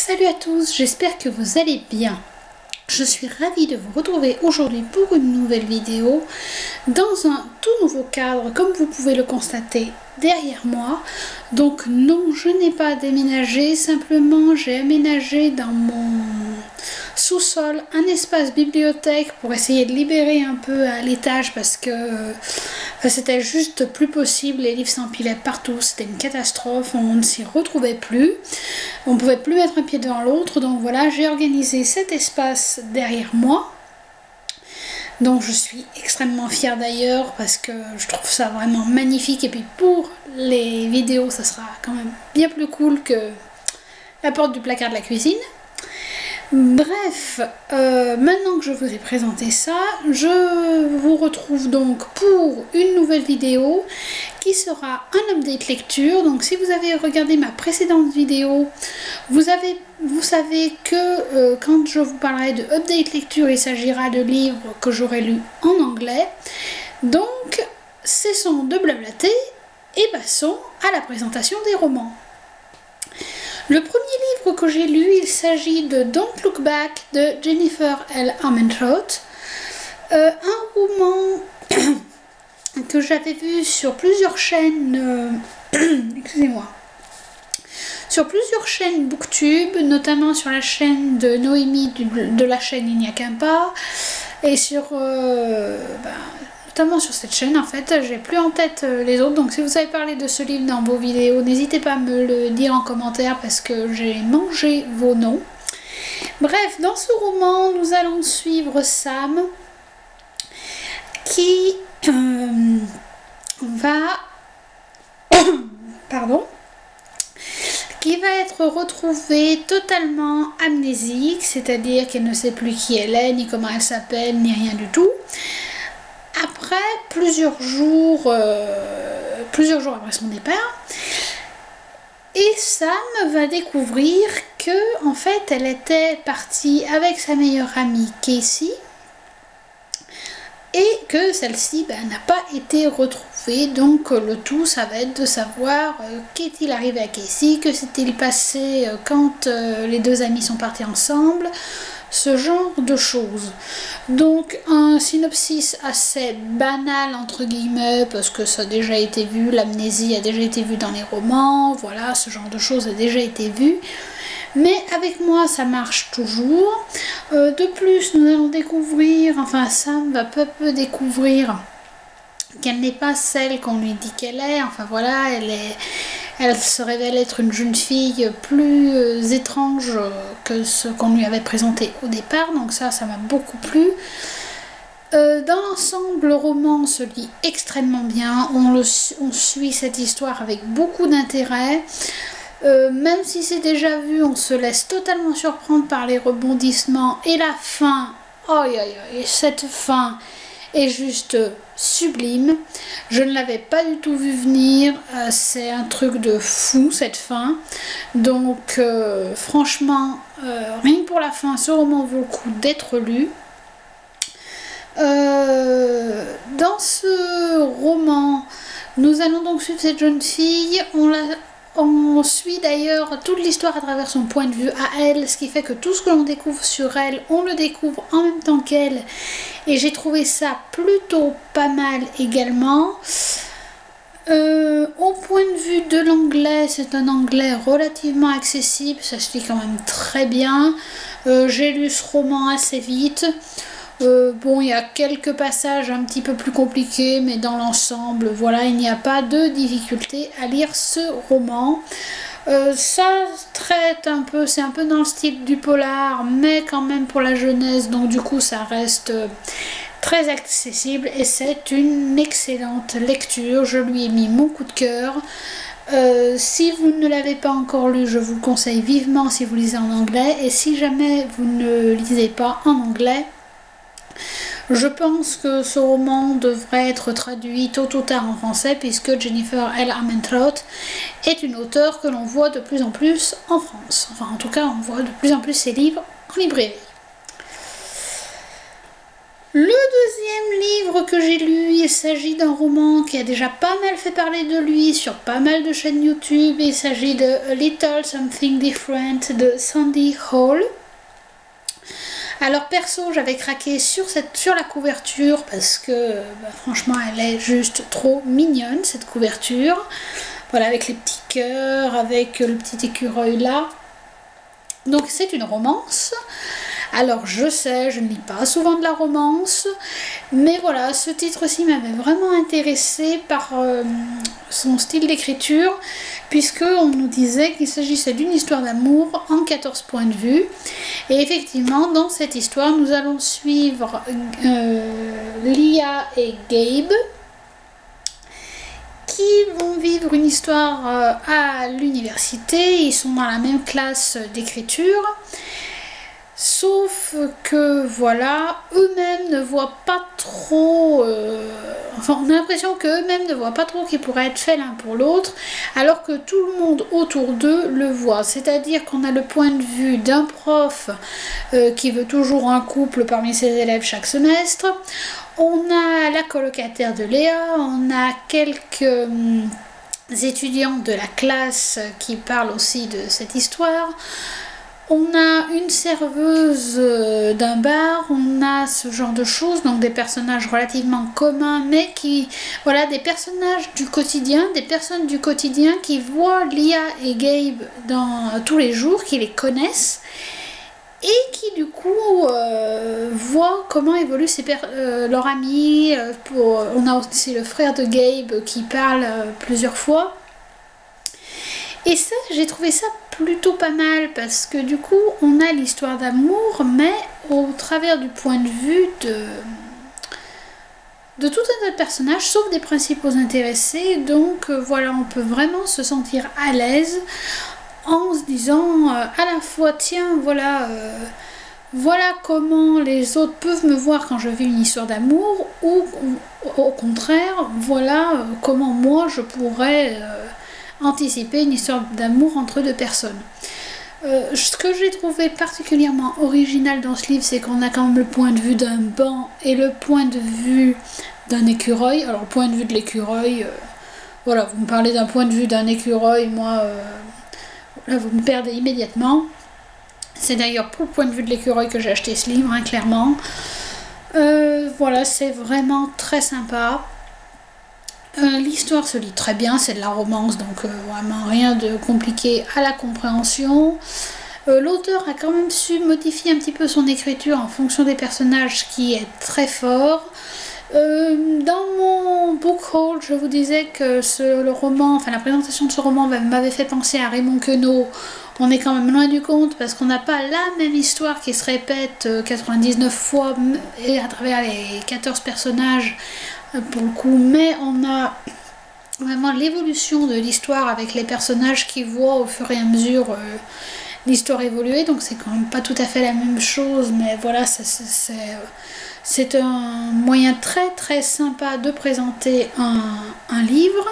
Salut à tous, j'espère que vous allez bien. Je suis ravie de vous retrouver aujourd'hui pour une nouvelle vidéo dans un tout nouveau cadre, comme vous pouvez le constater derrière moi. Donc non, je n'ai pas déménagé, simplement j'ai aménagé dans mon sous-sol un espace bibliothèque pour essayer de libérer un peu à l'étage parce que c'était juste plus possible, les livres s'empilaient partout, c'était une catastrophe, on ne s'y retrouvait plus, on ne pouvait plus mettre un pied devant l'autre, donc voilà, j'ai organisé cet espace derrière moi. Donc je suis extrêmement fière d'ailleurs parce que je trouve ça vraiment magnifique, et puis pour les vidéos ça sera quand même bien plus cool que la porte du placard de la cuisine. Bref, maintenant que je vous ai présenté ça, je vous retrouve donc pour une nouvelle vidéo qui sera un update lecture. Donc si vous avez regardé ma précédente vidéo, vous savez que quand je vous parlerai de update lecture, il s'agira de livres que j'aurai lus en anglais. Donc cessons de blablater et passons à la présentation des romans. Le premier livre que j'ai lu, il s'agit de Don't Look Back de Jennifer L. Armentrout, un roman que j'avais vu sur plusieurs chaînes, excusez-moi, sur plusieurs chaînes Booktube, notamment sur la chaîne de Noémie de la chaîne Il n'y a qu'un pas, et sur notamment sur cette chaîne. En fait, j'ai plus en tête les autres, donc si vous avez parlé de ce livre dans vos vidéos, n'hésitez pas à me le dire en commentaire parce que j'ai mangé vos noms. Bref, dans ce roman, nous allons suivre Sam qui qui va être retrouvée totalement amnésique, c'est-à-dire qu'elle ne sait plus qui elle est, ni comment elle s'appelle, ni rien du tout. Après plusieurs jours après son départ, et Sam va découvrir que en fait elle était partie avec sa meilleure amie Casey et que celle-ci n'a pas été retrouvée. Donc le tout ça va être de savoir qu'est-il arrivé à Casey, que s'est-il passé quand les deux amis sont partis ensemble, ce genre de choses. Donc un synopsis assez banal entre guillemets parce que ça a déjà été vu, l'amnésie a déjà été vue dans les romans, voilà, ce genre de choses a déjà été vu. Mais avec moi ça marche toujours. De plus nous allons découvrir, enfin Sam va peu à peu découvrir qu'elle n'est pas celle qu'on lui dit qu'elle est. Enfin voilà, elle se révèle être une jeune fille plus étrange que ce qu'on lui avait présenté au départ, donc ça m'a beaucoup plu. Dans l'ensemble, le roman se lit extrêmement bien, on suit cette histoire avec beaucoup d'intérêt. Même si c'est déjà vu, on se laisse totalement surprendre par les rebondissements et la fin. Oh, cette fin est juste sublime. Je ne l'avais pas du tout vu venir, c'est un truc de fou cette fin. Donc franchement, rien que pour la fin, ce roman vaut le coup d'être lu. Dans ce roman, nous allons donc suivre cette jeune fille. On suit d'ailleurs toute l'histoire à travers son point de vue à elle, ce qui fait que tout ce que l'on découvre sur elle, on le découvre en même temps qu'elle. Et j'ai trouvé ça plutôt pas mal également. Au point de vue de l'anglais, c'est un anglais relativement accessible, ça se lit quand même très bien. J'ai lu ce roman assez vite. Bon, il y a quelques passages un petit peu plus compliqués, mais dans l'ensemble, voilà, il n'y a pas de difficulté à lire ce roman. Ça traite un peu, c'est un peu dans le style du polar, mais quand même pour la jeunesse, donc du coup ça reste très accessible et c'est une excellente lecture. Je lui ai mis mon coup de cœur. Si vous ne l'avez pas encore lu, je vous le conseille vivement si vous lisez en anglais, et si jamais vous ne lisez pas en anglais, je pense que ce roman devrait être traduit tôt ou tard en français, puisque Jennifer L. Armentrout est une auteure que l'on voit de plus en plus en France. Enfin, en tout cas, on voit de plus en plus ses livres en librairie. Le deuxième livre que j'ai lu, il s'agit d'un roman qui a déjà pas mal fait parler de lui sur pas mal de chaînes YouTube. Il s'agit de A Little Something Different de Sandy Hall. Alors perso, j'avais craqué sur la couverture parce que franchement elle est juste trop mignonne cette couverture. Voilà, avec les petits cœurs, avec le petit écureuil là. Donc c'est une romance. Alors je sais, je ne lis pas souvent de la romance, mais voilà, ce titre-ci m'avait vraiment intéressée par son style d'écriture, puisqu'on nous disait qu'il s'agissait d'une histoire d'amour en 14 points de vue. Et effectivement, dans cette histoire, nous allons suivre Lia et Gabe, qui vont vivre une histoire à l'université. Ils sont dans la même classe d'écriture. Sauf que voilà, eux-mêmes ne voient pas trop, enfin on a l'impression qu'eux-mêmes ne voient pas trop qu'ils pourraient être faits l'un pour l'autre, alors que tout le monde autour d'eux le voit. C'est-à-dire qu'on a le point de vue d'un prof qui veut toujours un couple parmi ses élèves chaque semestre, on a la colocataire de Léa, on a quelques étudiants de la classe qui parlent aussi de cette histoire. On a une serveuse d'un bar, on a ce genre de choses, donc des personnages relativement communs, mais qui, voilà, des personnages du quotidien, des personnes du quotidien qui voient Lia et Gabe dans tous les jours, qui les connaissent, et qui du coup voient comment évolue leur ami. On a aussi le frère de Gabe qui parle plusieurs fois. Et ça, j'ai trouvé ça plutôt pas mal parce que du coup, on a l'histoire d'amour, mais au travers du point de vue de tout un tas de personnages, sauf des principaux intéressés. Donc voilà, on peut vraiment se sentir à l'aise en se disant à la fois, tiens, voilà, voilà comment les autres peuvent me voir quand je vis une histoire d'amour, ou au contraire, voilà comment moi je pourrais anticiper une histoire d'amour entre deux personnes. Ce que j'ai trouvé particulièrement original dans ce livre, c'est qu'on a quand même le point de vue d'un banc et le point de vue d'un écureuil. Alors le point de vue de l'écureuil, voilà, vous me parlez d'un point de vue d'un écureuil, moi, là vous me perdez immédiatement. C'est d'ailleurs pour le point de vue de l'écureuil que j'ai acheté ce livre, hein, clairement. Voilà, c'est vraiment très sympa. L'histoire se lit très bien, c'est de la romance, donc vraiment rien de compliqué à la compréhension. L'auteur a quand même su modifier un petit peu son écriture en fonction des personnages, ce qui est très fort. Dans mon book haul, je vous disais que le roman, enfin la présentation de ce roman m'avait fait penser à Raymond Queneau. On est quand même loin du compte parce qu'on n'a pas la même histoire qui se répète 99 fois et à travers les 14 personnages pour le coup, mais on a vraiment l'évolution de l'histoire avec les personnages qui voient au fur et à mesure l'histoire évoluer, donc c'est quand même pas tout à fait la même chose, mais voilà, c'est un moyen très très sympa de présenter un livre.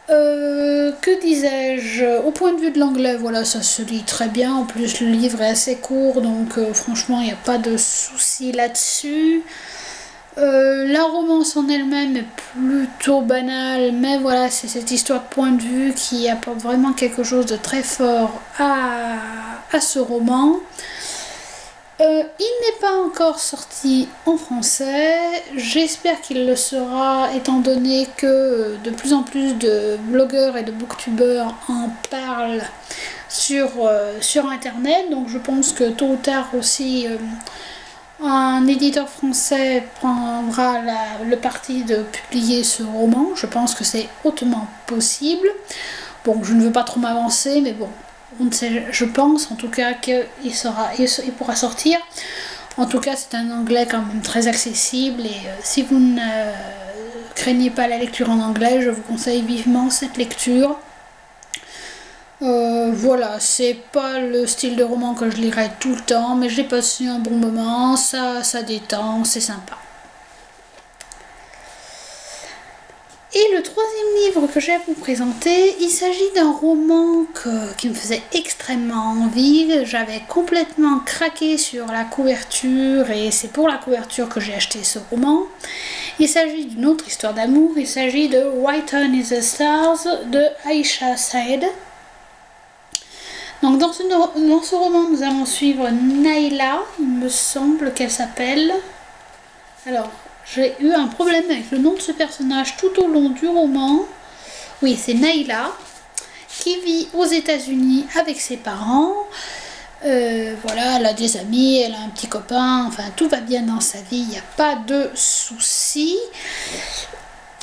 Que disais-je, au point de vue de l'anglais, voilà, ça se lit très bien, en plus le livre est assez court, donc franchement il n'y a pas de souci là-dessus. La romance en elle-même est plutôt banale, mais voilà, c'est cette histoire de point de vue qui apporte vraiment quelque chose de très fort à ce roman. Il n'est pas encore sorti en français, j'espère qu'il le sera étant donné que de plus en plus de blogueurs et de booktubeurs en parlent sur internet, donc je pense que tôt ou tard aussi un éditeur français prendra le parti de publier ce roman. Je pense que c'est hautement possible. Bon, je ne veux pas trop m'avancer, mais bon, on ne sait, je pense en tout cas qu'il pourra sortir. En tout cas, c'est un anglais quand même très accessible et si vous ne craignez pas la lecture en anglais, je vous conseille vivement cette lecture. Voilà, c'est pas le style de roman que je lirai tout le temps, mais j'ai passé un bon moment, ça détend, c'est sympa. Et le troisième livre que j'ai à vous présenter, il s'agit d'un roman qui me faisait extrêmement envie. J'avais complètement craqué sur la couverture et c'est pour la couverture que j'ai acheté ce roman. Il s'agit d'une autre histoire d'amour, il s'agit de Written in the Stars de Aisha Saed. Donc dans ce roman, nous allons suivre Naila, il me semble qu'elle s'appelle. Alors, j'ai eu un problème avec le nom de ce personnage tout au long du roman. Oui, c'est Naila, qui vit aux États-Unis avec ses parents. Voilà, elle a des amis, elle a un petit copain, enfin tout va bien dans sa vie, il n'y a pas de soucis.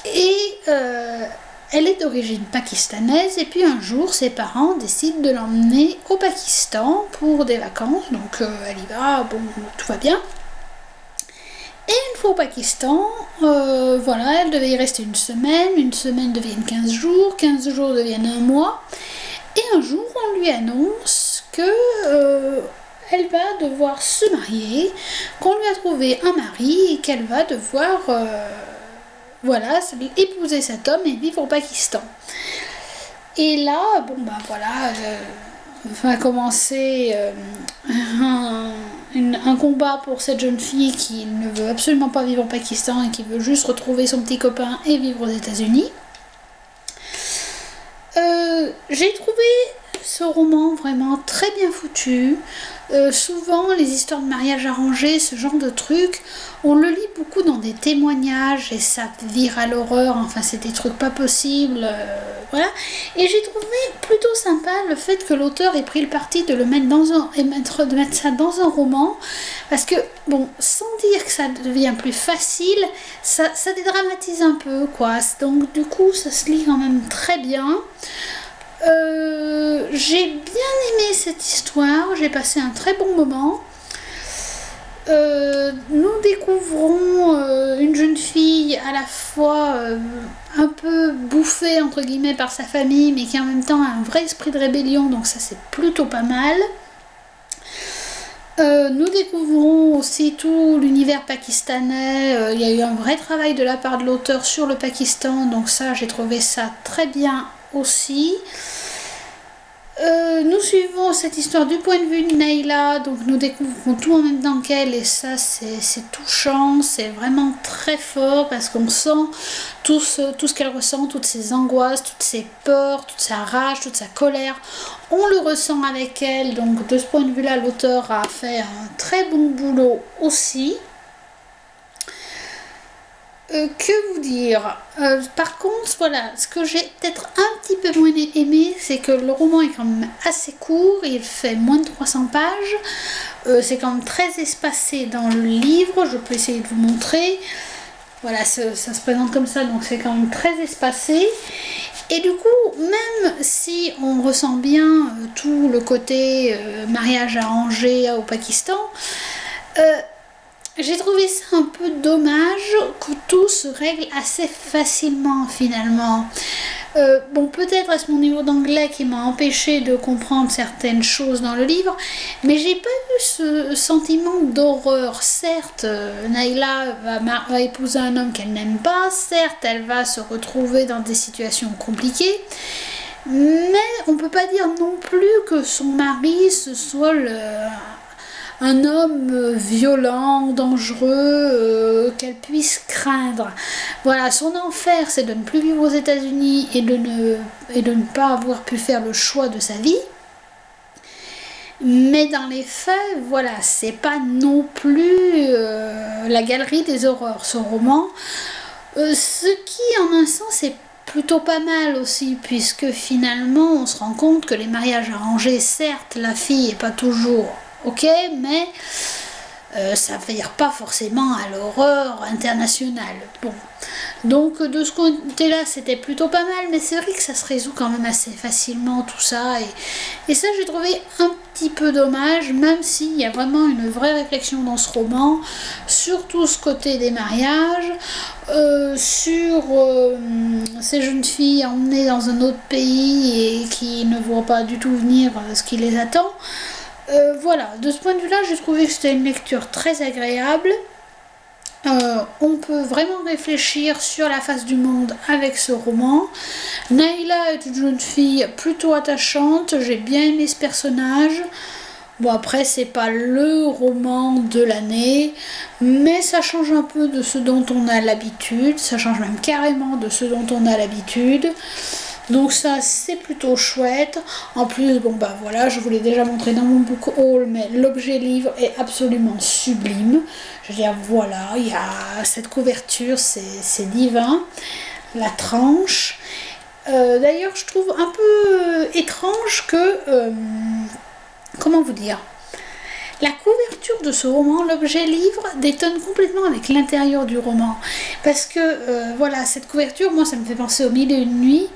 Et elle est d'origine pakistanaise et puis un jour ses parents décident de l'emmener au Pakistan pour des vacances, donc elle y va, bon, tout va bien. Et une fois au Pakistan, voilà, elle devait y rester une semaine devienne 15 jours, 15 jours deviennent un mois, et un jour on lui annonce que elle va devoir se marier, qu'on lui a trouvé un mari et qu'elle va devoir voilà, épouser cet homme et vivre au Pakistan. Et là, bon ben voilà, va commencer un combat pour cette jeune fille qui ne veut absolument pas vivre au Pakistan et qui veut juste retrouver son petit copain et vivre aux États-Unis. J'ai trouvé ce roman vraiment très bien foutu. Souvent les histoires de mariage arrangé, ce genre de trucs, on le lit beaucoup dans des témoignages et ça vire à l'horreur, enfin c'est des trucs pas possibles, voilà. Et j'ai trouvé plutôt sympa le fait que l'auteur ait pris le parti de le mettre de mettre ça dans un roman, parce que bon, sans dire que ça devient plus facile, ça dédramatise un peu quoi, donc du coup ça se lit quand même très bien. J'ai bien aimé cette histoire, j'ai passé un très bon moment. Nous découvrons une jeune fille à la fois un peu bouffée entre guillemets par sa famille, mais qui en même temps a un vrai esprit de rébellion, donc ça c'est plutôt pas mal. Nous découvrons aussi tout l'univers pakistanais. Il y a eu un vrai travail de la part de l'auteur sur le Pakistan, donc ça j'ai trouvé ça très bien aussi. Nous suivons cette histoire du point de vue de Naila, donc nous découvrons tout en même temps qu'elle et ça c'est touchant, c'est vraiment très fort parce qu'on sent tout ce qu'elle ressent, toutes ses angoisses, toutes ses peurs, toute sa rage, toute sa colère, on le ressent avec elle, donc de ce point de vue là l'auteur a fait un très bon boulot aussi. Que vous dire, par contre voilà, ce que j'ai peut-être un petit peu moins aimé, c'est que le roman est quand même assez court, il fait moins de 300 pages, c'est quand même très espacé dans le livre, je peux essayer de vous montrer, voilà, ça se présente comme ça, donc c'est quand même très espacé, et du coup, même si on ressent bien tout le côté mariage arrangé au Pakistan, j'ai trouvé ça un peu dommage que tout se règle assez facilement finalement. Bon, peut-être est-ce mon niveau d'anglais qui m'a empêché de comprendre certaines choses dans le livre, mais j'ai pas eu ce sentiment d'horreur. Certes, Naila va épouser un homme qu'elle n'aime pas, certes, elle va se retrouver dans des situations compliquées, mais on peut pas dire non plus que son mari ce soit un homme violent, dangereux, qu'elle puisse craindre. Voilà, son enfer, c'est de ne plus vivre aux États-Unis et de ne pas avoir pu faire le choix de sa vie. Mais dans les faits, voilà, c'est pas non plus la galerie des horreurs, ce roman. Ce qui, en un sens, est plutôt pas mal aussi, puisque finalement, on se rend compte que les mariages arrangés, certes, la fille n'est pas toujours ok, mais ça ne veut dire pas forcément à l'horreur internationale. Bon, donc de ce côté-là, c'était plutôt pas mal, mais c'est vrai que ça se résout quand même assez facilement tout ça, et ça j'ai trouvé un petit peu dommage, même s'il y a vraiment une vraie réflexion dans ce roman, sur tout ce côté des mariages, sur ces jeunes filles emmenées dans un autre pays et qui ne voient pas du tout venir ce qui les attend. Voilà, de ce point de vue-là, j'ai trouvé que c'était une lecture très agréable. On peut vraiment réfléchir sur la face du monde avec ce roman. Naïla est une jeune fille plutôt attachante, j'ai bien aimé ce personnage. Bon, après c'est pas le roman de l'année, mais ça change un peu de ce dont on a l'habitude, ça change même carrément de ce dont on a l'habitude. Donc ça c'est plutôt chouette. En plus, bon bah voilà, je vous l'ai déjà montré dans mon book haul, mais l'objet livre est absolument sublime. Je veux dire, voilà, il y a cette couverture, c'est divin. La tranche. D'ailleurs, je trouve un peu étrange que... comment vous dire? La couverture de ce roman, l'objet livre, détonne complètement avec l'intérieur du roman. Parce que, voilà, cette couverture, moi ça me fait penser au Mille et une nuits,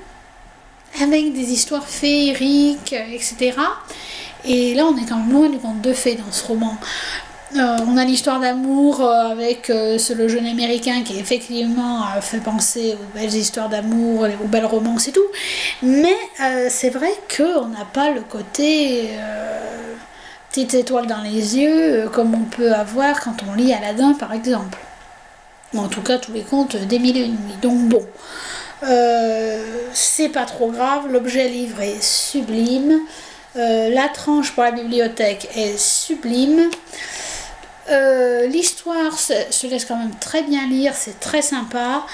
avec des histoires féeriques, etc. Et là, on est quand même loin du conte de fées dans ce roman. On a l'histoire d'amour avec le jeune américain qui effectivement fait penser aux belles histoires d'amour, aux belles romances et tout. Mais c'est vrai qu'on n'a pas le côté petite étoile dans les yeux comme on peut avoir quand on lit Aladdin par exemple. Ou en tout cas tous les contes des Mille et une nuits. Donc bon. C'est pas trop grave, l'objet livre est sublime, la tranche pour la bibliothèque est sublime, l'histoire se laisse quand même très bien lire, c'est très sympa.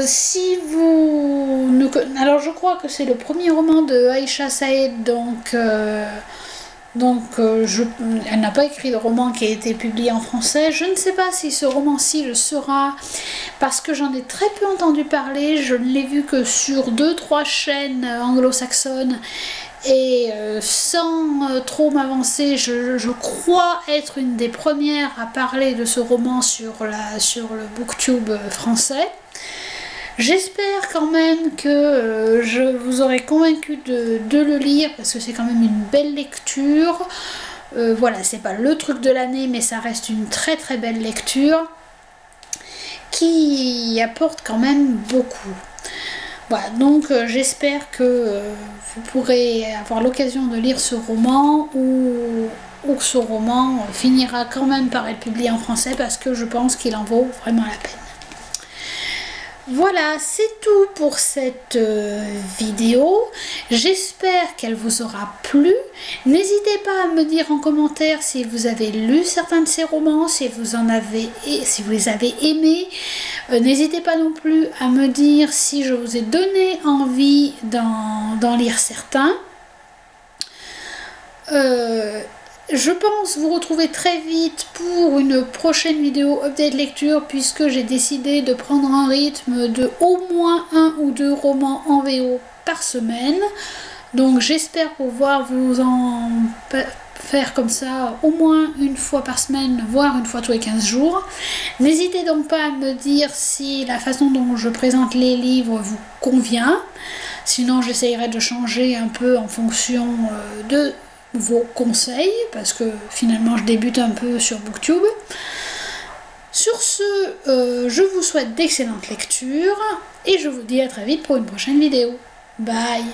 Si vous ne... Alors je crois que c'est le premier roman de Aïcha Saïd, donc elle n'a pas écrit de roman qui a été publié en français. Je ne sais pas si ce roman-ci le sera, parce que j'en ai très peu entendu parler. Je ne l'ai vu que sur 2-3 chaînes anglo-saxonnes. Et sans trop m'avancer, je crois être une des premières à parler de ce roman sur le booktube français. J'espère quand même que je vous aurai convaincu de le lire, parce que c'est quand même une belle lecture. Voilà, c'est pas le truc de l'année, mais ça reste une très très belle lecture qui apporte quand même beaucoup. Voilà, donc j'espère que vous pourrez avoir l'occasion de lire ce roman, ou que ce roman finira quand même par être publié en français, parce que je pense qu'il en vaut vraiment la peine. Voilà, c'est tout pour cette vidéo. J'espère qu'elle vous aura plu. N'hésitez pas à me dire en commentaire si vous avez lu certains de ces romans, si vous les avez aimés. N'hésitez pas non plus à me dire si je vous ai donné envie d'en lire certains. Je pense vous retrouver très vite pour une prochaine vidéo update lecture, puisque j'ai décidé de prendre un rythme de au moins 1 ou 2 romans en VO par semaine. Donc j'espère pouvoir vous en faire comme ça au moins une fois par semaine, voire une fois tous les 15 jours. N'hésitez donc pas à me dire si la façon dont je présente les livres vous convient. Sinon j'essayerai de changer un peu en fonction de vos conseils, parce que finalement je débute un peu sur Booktube. Sur ce, je vous souhaite d'excellentes lectures et je vous dis à très vite pour une prochaine vidéo. Bye!